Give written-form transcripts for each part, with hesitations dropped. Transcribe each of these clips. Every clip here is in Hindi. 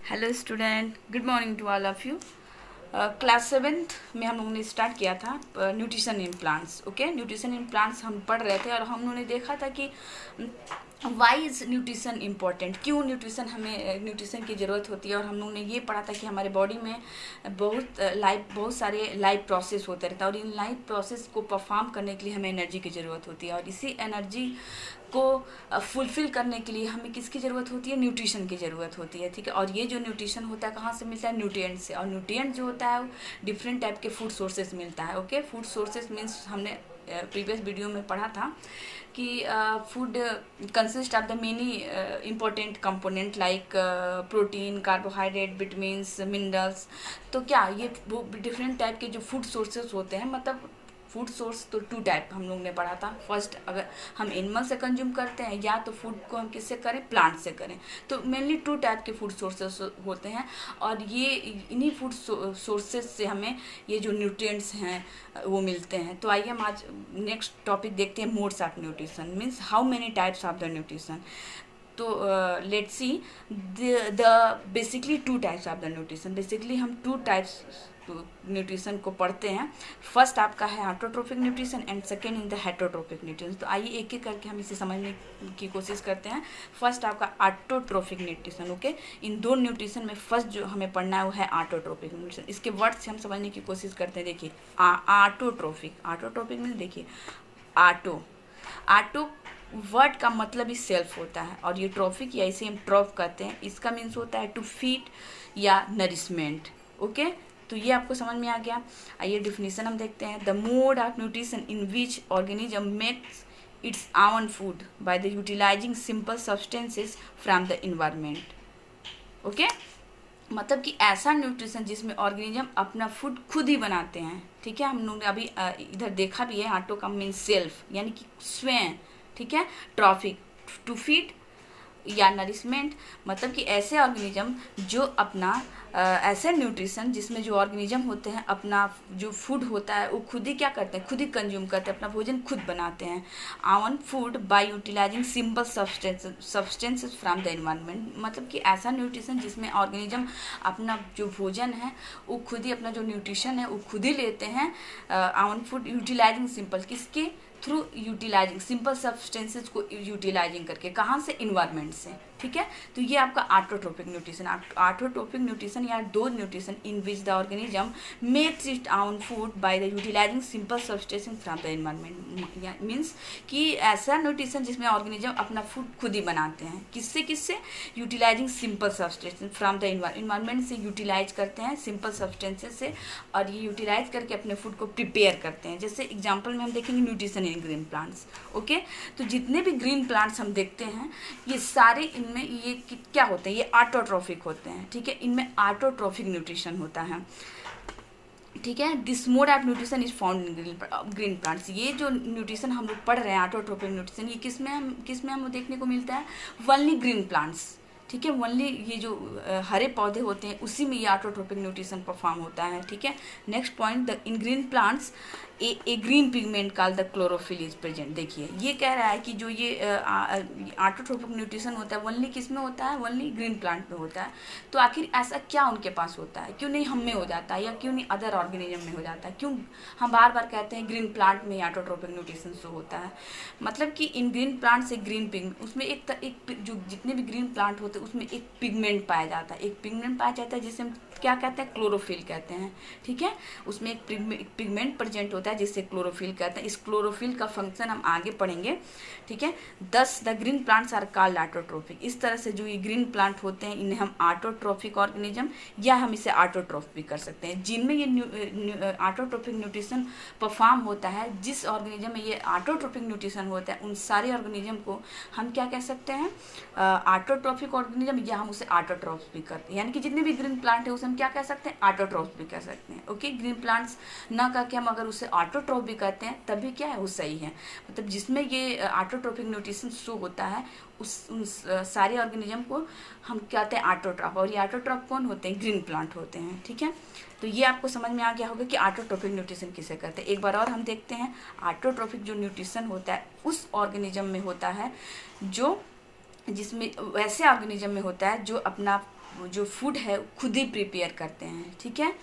Hello student, good morning to all of you. Class seventh में हम लोगों ने स्टार्ट किया था nutrition in plants. Okay, nutrition in plants हम पढ़ रहे थे और हम लोगों ने देखा था कि वाई इज़ न्यूट्रिशन इम्पॉर्टेंट, क्यों न्यूट्रिशन हमें न्यूट्रिशन की ज़रूरत होती है। और हम लोगों ने ये पढ़ा था कि हमारे बॉडी में बहुत सारे लाइफ प्रोसेस होते रहते हैं और इन लाइफ प्रोसेस को परफॉर्म करने के लिए हमें एनर्जी की ज़रूरत होती है और इसी एनर्जी को फुलफ़िल करने के लिए हमें किसकी ज़रूरत होती है? न्यूट्रिशन की ज़रूरत होती है। ठीक है, और ये जो न्यूट्रिशन होता है कहाँ से मिलता है? न्यूट्रिएंट से। और न्यूट्रिएंट जो होता है वो डिफरेंट टाइप के फूड सोर्सेज मिलता है। ओके, फूड सोर्सेज मीन्स हमने प्रीवियस वीडियो में पढ़ा था कि food consist of the many important component like protein, carbohydrate, vitamins, minerals. तो क्या ये वो डिफरेंट टाइप के जो फूड सोर्सेज होते हैं, मतलब फूड सोर्स तो टू टाइप हम लोग ने पढ़ा था। फर्स्ट, अगर हम एनिमल से कंज्यूम करते हैं या तो फूड को हम किससे करें? प्लांट से करें। तो मेनली टू टाइप के फूड सोर्सेस होते हैं और ये इन्हीं फूड सोर्सेज से हमें ये जो न्यूट्रिएंट्स हैं वो मिलते हैं। तो आइए हम आज नेक्स्ट टॉपिक देखते हैं, modes of nutrition means how many types of the nutrition. तो let's see the basically two types of the nutrition. Basically हम टू टाइप्स न्यूट्रिशन को पढ़ते हैं। फर्स्ट आपका है autotrophic nutrition and second in the heterotrophic nutrition. तो आइए एक एक करके हम इसे समझने की कोशिश करते हैं। फर्स्ट आपका ऑटोट्रोफिक न्यूट्रिशन। ओके, इन दो न्यूट्रिशन में फर्स्ट जो हमें पढ़ना है वो है ऑटोट्रोफिक न्यूट्रिशन। इसके वर्ड से हम समझने की कोशिश करते हैं। देखिए, ऑटोट्रोफिक में देखिए ऑटो वर्ड का मतलब ही सेल्फ होता है और ये ट्रॉफिक या इसे हम ट्रॉफ कहते हैं, इसका मीन्स होता है टू फीड या नरिशमेंट। ओके, तो ये आपको समझ में आ गया। आइए डिफिनीशन हम देखते हैं। The mode of nutrition in which organism makes its own food by the utilising simple substances from the environment. Okay, मतलब कि ऐसा न्यूट्रिशन जिसमें ऑर्गेनिज्म अपना फूड खुद ही बनाते हैं। ठीक है, हम लोग ने अभी इधर देखा भी है, ऑटो का मीन सेल्फ यानी कि स्वयं। ठीक है, ट्रॉफिक टू फीड या नरिशमेंट, मतलब कि ऐसे ऑर्गेनिज्म जो अपना ऐसे न्यूट्रिशन जिसमें जो ऑर्गेनिज्म होते हैं अपना जो फूड होता है वो खुद ही क्या करते हैं? खुद ही कंज्यूम करते हैं, अपना भोजन खुद बनाते हैं। Own food by utilising simple substances from the environment, मतलब कि ऐसा न्यूट्रिशन जिसमें ऑर्गेनिज्म अपना जो भोजन है वो खुद ही, अपना जो न्यूट्रिशन है वो खुद ही लेते हैं। आवन फूड यूटिलाइजिंग सिंपल, किसके थ्रू? यूटिलाइजिंग सिंपल सब्सटेंसेज को यूटिलाइजिंग करके, कहाँ से? इन्वायरमेंट से। ठीक है, तो ये आपका ऑटोट्रोपिक न्यूट्रिशन। ऑटोट्रोपिक न्यूट्रिशन या दो nutrition in which the organism makes it own food by the utilising simple substances from the environment, means कि ऐसा न्यूट्रिशन जिसमें ऑर्गेनिज्म अपना फूड खुद ही बनाते हैं। किससे किससे? Utilising simple substances from the environment से यूटिलाइज करते हैं सिंपल सब्सटेंसेज से, और ये यूटिलाइज करके अपने फूड को प्रिपेयर करते हैं। जैसे एग्जाम्पल में हम देखेंगे nutrition in green plants. Okay, तो जितने भी ग्रीन प्लांट्स हम देखते हैं ये सारे इनमें ये क्या होते हैं? ये ऑटोट्रोफिक होते हैं। ठीक है, इनमें ऑटोट्रोफिक न्यूट्रिशन होता है। ठीक है, this mode of nutrition is found in green plants. ये जो न्यूट्रिशन हम लोग पढ़ रहे हैं ऑटोट्रोपिक न्यूट्रिशन, ये किसमें हम देखने को मिलता है? Only green plants. ठीक है, ओनली ये जो हरे पौधे होते हैं उसी में ये ऑटोट्रोपिक न्यूट्रिशन परफॉर्म होता है। ठीक है, next point, the in green plants A green pigment called the chlorophyll is present. देखिए, ये कह रहा है कि जो ये ऑटोट्रोपिक न्यूट्रिशन होता है ओनली किस में होता है? ओनली ग्रीन प्लांट में होता है। तो आखिर ऐसा क्या उनके पास होता है? क्यों नहीं हम में हो जाता है या क्यों नहीं अदर ऑर्गेनिज्म में हो जाता है? क्यों हम बार बार कहते हैं ग्रीन प्लांट में ऑटोट्रोपिक न्यूट्रिशन शो होता है? मतलब कि इन ग्रीन प्लांट से ग्रीन पिगमेंट, उसमें एक जो जितने भी ग्रीन प्लांट होते हैं उसमें एक पिगमेंट पाया जाता है। एक पिगमेंट पाया जाता है जिसे हम क्या कहते हैं? क्लोरोफिल कहते हैं। ठीक है, उसमें एक पिगमेंट प्रेजेंट होता है जिससे क्लोरोफिल कहते हैं। इस क्लोरोफिल का फंक्शन हम आगे पढ़ेंगे। ठीक है, thus the green plants are called autotrophic. इस तरह से जो ये ग्रीन प्लांट होते हैं इन्हें हम ऑटोट्रोफिक ऑर्गेनिज्म या हम इसे ऑटोट्रोफ भी कर सकते हैं। जिनमें ये ऑटोट्रोफिक न्यूट्रिशन परफॉर्म होता है, जिस ऑर्गेनिज्म में ये ऑटोट्रोफिक न्यूट्रिशन होता है उन सारे ऑर्गेनिज्म को हम क्या कह सकते हैं? ऑटोट्रोफिक ऑर्गेनिज्म, या हम उसे ऑटोट्रोफ भी करते हैं। यानी कि जितने भी ग्रीन प्लांट है उसे हम क्या कह सकते हैं? ऑटोट्रोफ भी कह सकते हैं। ओके, ग्रीन प्लांट्स ना करके हम अगर उसे ऑटोट्रोफ भी कहते हैं तब भी क्या है? वो सही है। मतलब जिसमें ये ऑटोट्रोपिक न्यूट्रिशन शो होता है उन सारे ऑर्गेनिज्म को हम कहते हैं ऑटोट्रॉफ, और ये ऑटोट्रॉफ कौन होते हैं? ग्रीन प्लांट होते हैं। ठीक है, तो ये आपको समझ में आ गया होगा कि ऑटोट्रोपिक न्यूट्रिशन किसे कहते हैं। एक बार और हम देखते हैं, ऑटोट्रोपिक जो न्यूट्रिशन होता है उस ऑर्गेनिज्म में होता है जो जिसमें वैसे ऑर्गेनिज्म में होता है जो अपना जो फूड है खुद ही प्रिपेयर करते हैं, ठीक है।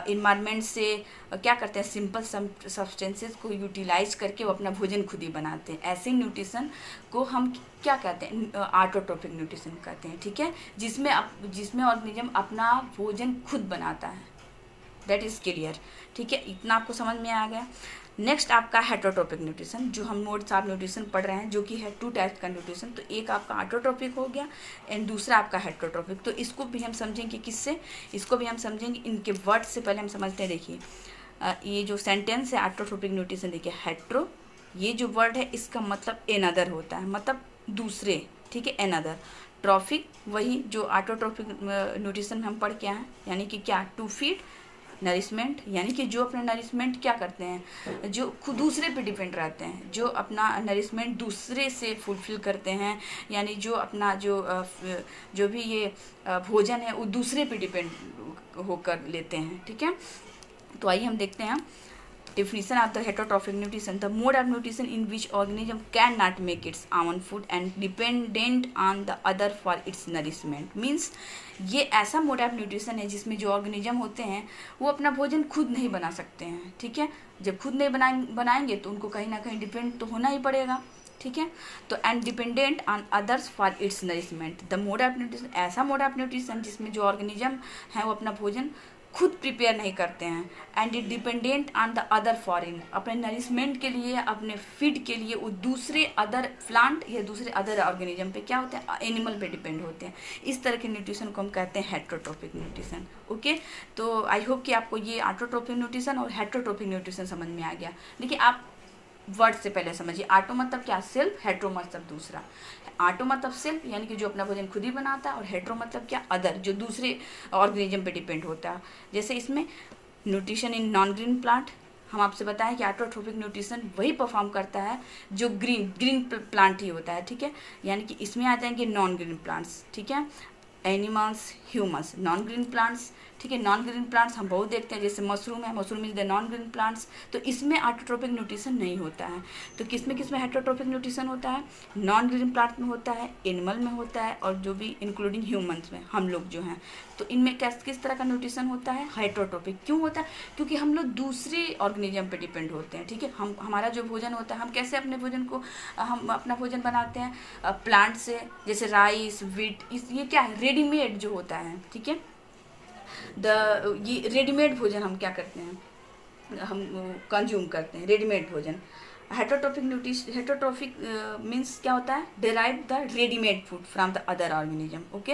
इन्वायरमेंट से क्या करते हैं, सिंपल सब्सटेंसेस को यूटिलाइज करके वो अपना भोजन खुद ही बनाते हैं। ऐसे न्यूट्रिशन को हम क्या कहते हैं, ऑटोट्रोपिक न्यूट्रिशन कहते हैं, ठीक है, जिसमें ऑर्गेनिज्म अपना भोजन खुद बनाता है। दैट इज़ क्लियर, ठीक है, इतना आपको समझ में आ गया। नेक्स्ट आपका हेटरोट्रोपिक न्यूट्रिशन, जो हम मोड्स ऑफ न्यूट्रिशन पढ़ रहे हैं, जो कि है 2 टाइप का न्यूट्रिशन। तो एक आपका ऑटोट्रोपिक हो गया एंड दूसरा आपका हेटरोट्रोपिक। तो इसको भी हम समझेंगे किससे, इसको भी हम समझेंगे इनके वर्ड से। पहले हम समझते हैं, देखिए ये जो सेंटेंस है ऑटोट्रोपिक न्यूट्रिशन, देखिए हेट्रो, ये जो वर्ड है इसका मतलब एनदर होता है, मतलब दूसरे, ठीक है, एनदर। ट्रॉफिक वही जो ऑटोट्रोपिक न्यूट्रिशन में हम पढ़ के आए हैं, यानी कि क्या, टू फीड, नरिशमेंट, यानी कि जो अपना नरिशमेंट क्या करते हैं, जो खुद दूसरे पे डिपेंड रहते हैं, जो अपना नरिशमेंट दूसरे से फुलफिल करते हैं, यानी जो अपना जो भी ये भोजन है वो दूसरे पे डिपेंड होकर लेते हैं, ठीक है। तो आइए हम देखते हैं definition of the heterotrophic nutrition, the mode of nutrition in which organism cannot make its own food and dependent on the other for its nourishment। means ये ऐसा मोड ऑफ न्यूट्रिशन है जिसमें जो ऑर्गेनिज्म होते हैं वो अपना भोजन खुद नहीं बना सकते हैं, ठीक है। जब खुद नहीं बनाएंगे तो उनको कहीं ना कहीं डिपेंड तो होना ही पड़ेगा, ठीक है। तो and dependent on others for its nourishment, the mode of nutrition, ऐसा मोड ऑफ न्यूट्रिशन जिसमें जो ऑर्गेनिज्म है वो अपना भोजन खुद प्रिपेयर नहीं करते हैं, and it dependent on the other foreign, अपने नरिशमेंट के लिए, अपने फीड के लिए वो दूसरे अदर प्लांट या दूसरे अदर ऑर्गेनिज्म पे क्या होते हैं, एनिमल पे डिपेंड होते हैं। इस तरह के न्यूट्रिशन को हम कहते हैं हेटरोट्रोपिक न्यूट्रिशन, ओके। तो आई होप कि आपको ये ऑटोट्रोपिक न्यूट्रिशन और हेटरोट्रोपिक न्यूट्रिशन समझ में आ गया। देखिए आप वर्ड से पहले समझिए, ऑटो मतलब क्या, सेल्फ, हेट्रो मतलब दूसरा। ऑटो मतलब सेल्फ, यानी कि जो अपना भोजन खुद ही बनाता है, और हेट्रो मतलब क्या, अदर, जो दूसरे ऑर्गेनिज्म पे डिपेंड होता है। जैसे इसमें nutrition in non green plant, हम आपसे बताएं कि ऑटोट्रोपिक न्यूट्रिशन वही परफॉर्म करता है जो ग्रीन प्लांट ही होता है, ठीक है। यानी कि इसमें आ जाएंगे नॉन ग्रीन प्लांट्स, ठीक है, animals, humans, non green plants, ठीक है। नॉन ग्रीन प्लांट्स हम बहुत देखते हैं, जैसे मशरूम है, mushroom is the non green plants. तो इसमें ऑटोट्रोपिक न्यूट्रिशन नहीं होता है। तो किसमें हेटरोट्रोपिक न्यूट्रिशन होता है, नॉन ग्रीन प्लांट में होता है, एनिमल में होता है, और जो भी इंक्लूडिंग ह्यूमंस में, हम लोग जो हैं। तो इनमें किस तरह का न्यूट्रिशन होता है, हेटरोट्रोपिक। क्यों होता है, क्योंकि हम लोग दूसरे ऑर्गेनिज्म पे डिपेंड होते हैं, ठीक है। हमारा जो भोजन होता है, हम कैसे अपने भोजन को, हम अपना भोजन बनाते हैं प्लांट से, जैसे राइस, व्हीट, ये क्या है, रेडीमेड जो होता है, ठीक है। ये रेडीमेड भोजन हम क्या करते हैं, हम कंज्यूम करते हैं रेडीमेड भोजन। हेटरोट्रोपिक मीन्स क्या होता है, derive the readymade food from the other organism, okay.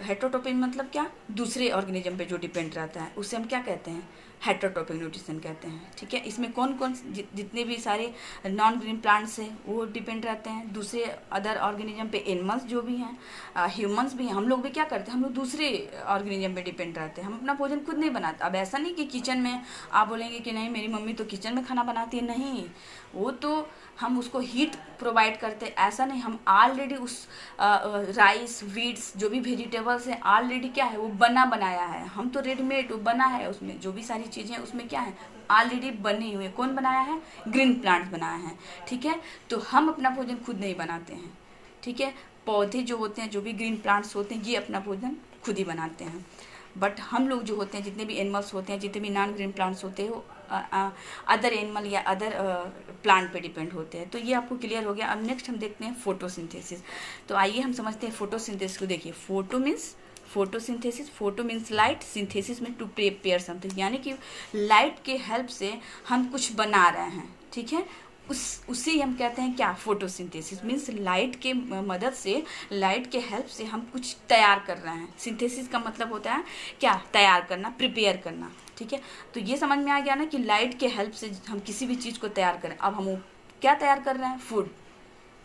Heterotrophic मतलब क्या, दूसरे ऑर्गेनिज्म पे जो डिपेंड रहता है उसे हम क्या कहते हैं, हेटरोट्रोपिक न्यूट्रिशन कहते हैं, ठीक है। इसमें कौन कौन जितने भी सारे नॉन ग्रीन प्लांट्स हैं वो डिपेंड रहते हैं दूसरे अदर ऑर्गेनिज्म पे, एनिमल्स जो भी हैं, ह्यूमंस भी हैं। हम लोग भी क्या करते हैं, हम लोग दूसरे ऑर्गेनिज्म पे डिपेंड रहते हैं, हम अपना भोजन खुद नहीं बनाते। अब ऐसा नहीं कि किचन में आप बोलेंगे कि नहीं मेरी मम्मी तो किचन में खाना बनाती है, नहीं, वो तो हम उसको हीट प्रोवाइड करते हैं, ऐसा नहीं। हम ऑलरेडी उस राइस, व्हीट्स, जो भी वेजिटेबल्स हैं, ऑलरेडी क्या है, वो बनाया है। हम तो रेडीमेड, वो बना है, उसमें जो भी सारी चीज़ें हैं उसमें क्या है, ऑलरेडी बनी हुई है। कौन बनाया है, ग्रीन प्लांट्स बनाया है, ठीक है। तो हम अपना भोजन खुद नहीं बनाते हैं, ठीक है। पौधे जो होते हैं, जो भी ग्रीन प्लांट्स होते हैं, ये अपना भोजन खुद ही बनाते हैं। बट हम लोग जो होते हैं, जितने भी एनिमल्स होते हैं, जितने भी नॉन ग्रीन प्लांट्स होते हैं, वो अदर एनिमल या अदर प्लांट पे डिपेंड होते हैं। तो ये आपको क्लियर हो गया। अब नेक्स्ट हम देखते हैं फोटोसिंथेसिस। तो आइए हम समझते हैं फोटोसिंथेसिस को। देखिए फोटो मीन्स लाइट, सिंथेसिस में टू प्रिपेयर समथिंग, यानी कि लाइट के हेल्प से हम कुछ बना रहे हैं, ठीक है। उसी हम कहते हैं क्या, फोटोसिंथेसिस। मीन्स लाइट के मदद से, लाइट के हेल्प से हम कुछ तैयार कर रहे हैं। सिंथेसिस का मतलब होता है क्या, तैयार करना, प्रिपेयर करना, ठीक है। तो ये समझ में आ गया ना कि लाइट के हेल्प से हम किसी भी चीज़ को तैयार करें। अब हम क्या तैयार कर रहे हैं, फूड।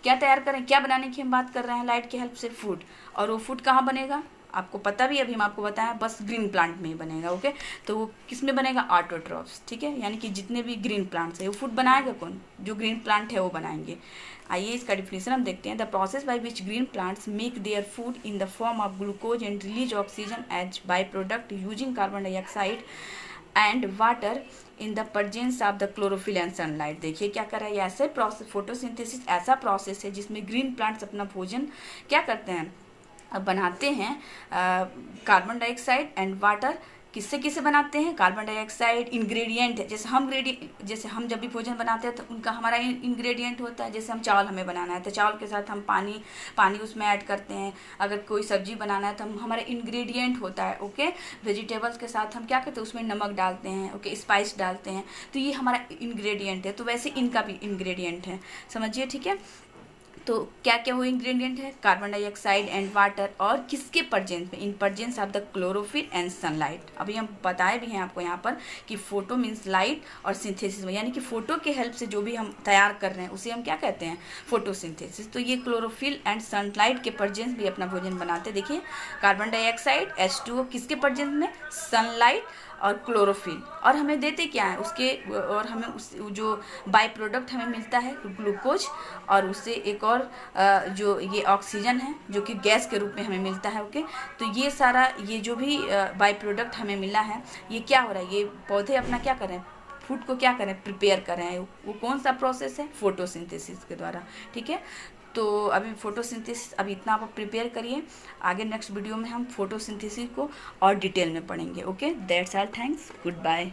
क्या तैयार करें, क्या बनाने की हम बात कर रहे हैं, लाइट के हेल्प से फूड। और वो फूड कहाँ बनेगा, आपको पता भी, अभी हम आपको बताएं, बस ग्रीन प्लांट में ही बनेगा, ओके। तो वो किस में बनेगा, ऑटोट्रॉफ्स, ठीक है। यानी कि जितने भी ग्रीन प्लांट्स है वो फूड बनाएगा कौन, जो ग्रीन प्लांट है वो बनाएंगे। आइए इसका डिफिनेशन हम देखते हैं। The process by which green plants make their food in the form of glucose and release oxygen as by product using carbon dioxide and water in the presence of the chlorophyll and sunlight. देखिए क्या कर रहा है, ऐसे प्रोसेस, फोटोसिंथेसिस ऐसा प्रोसेस है जिसमें ग्रीन प्लांट्स अपना भोजन क्या करते हैं, बनाते हैं कार्बन डाइऑक्साइड एंड वाटर। किससे किससे बनाते हैं? कार्बन डाइऑक्साइड इंग्रेडिएंट है, जैसे हम जब भी भोजन बनाते हैं तो उनका हमारा इंग्रेडिएंट होता है। जैसे हम चावल हमें बनाना है तो चावल के साथ हम पानी उसमें ऐड करते हैं। अगर कोई सब्जी बनाना है तो हमारा इंग्रेडिएंट होता है। ओके, वेजिटेबल्स के साथ हम क्या करते हैं, उसमें नमक डालते हैं, ओके, स्पाइस डालते हैं, तो ये हमारा इंग्रेडिएंट है। तो वैसे इनका भी इंग्रेडिएंट है, समझिए, ठीक है। तो क्या क्या वो इंग्रेडिएंट है? कार्बन डाइऑक्साइड एंड वाटर, और किसके प्रेजेंस में? In presence of the chlorophyll and sunlight. अभी हम बताए भी हैं आपको यहाँ पर कि फोटो मीन्स लाइट और सिंथेसिस में, यानी कि फोटो के हेल्प से जो भी हम तैयार कर रहे हैं उसे हम क्या कहते हैं? फोटोसिंथेसिस। तो ये क्लोरोफिल एंड सनलाइट के प्रेजेंस भी अपना भोजन बनाते। देखिए, कार्बन डाइऑक्साइड H2O किसके प्रेजेंस में? सनलाइट और क्लोरोफिल। और हमें देते क्या है उसके, और हमें उस जो बाय प्रोडक्ट हमें मिलता है ग्लूकोज, और उससे एक और जो ये ऑक्सीजन है जो कि गैस के रूप में हमें मिलता है। ओके, तो ये सारा ये जो भी बाय प्रोडक्ट हमें मिला है, ये क्या हो रहा है? ये पौधे अपना क्या कर रहे हैं? फूड को क्या करें? प्रिपेयर कर रहे हैं। वो कौन सा प्रोसेस है? फोटोसिंथेसिस के द्वारा, ठीक है। तो अभी फोटोसिंथेसिस अभी इतना आप प्रिपेयर करिए, आगे नेक्स्ट वीडियो में हम फोटोसिंथेसिस को और डिटेल में पढ़ेंगे। Okay, that's all, thanks, good bye.